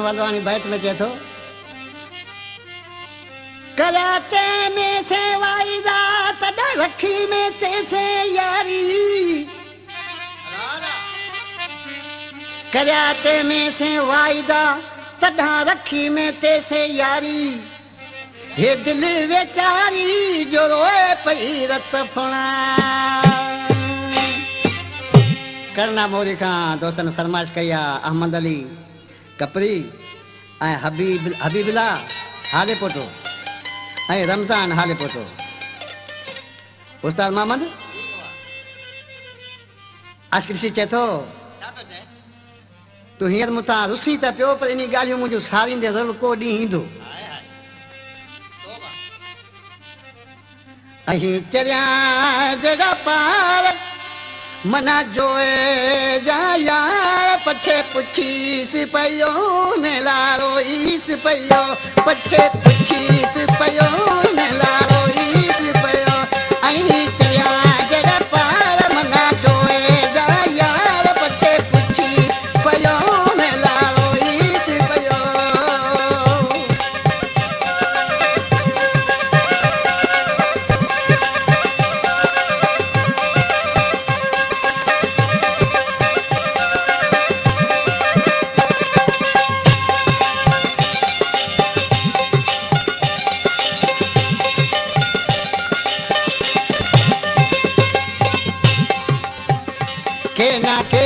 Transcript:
वालवानी बैत में चए थो कराते में से वाइदा तॾहिं रखी में तेसे यारी कराते में से वाइदा तॾहिं रखी में तेसे यारी हे दिल वेचारी जो रोए पई रत फुणा करना मोरी खां दोस्तनि फरमाइश कई आहे अहमद अली कपरी ऐं हबीबुल्ला हाले पोटो ऐं रमज़ान हाले पोटो उस्ताद मोहम्मद आशकिशी चए थो तूं हींअर मूंसां रुसी त पियो पर इन ॻाल्हियूं मुंहिंजूं सारींदे ज़रूरु को ॾींहुं ईंदो अहीं चरिया जहिड़ा पार मना जोए जा यार पछे पुछीस पयो ने लारो ईस पयो पछे पुछीस पयो ने लारो ईस पयो अहीं चरिया जहिड़ा पार मना जोए जा यार पछे पुछी पयो ने लारो ईस पयो के ना के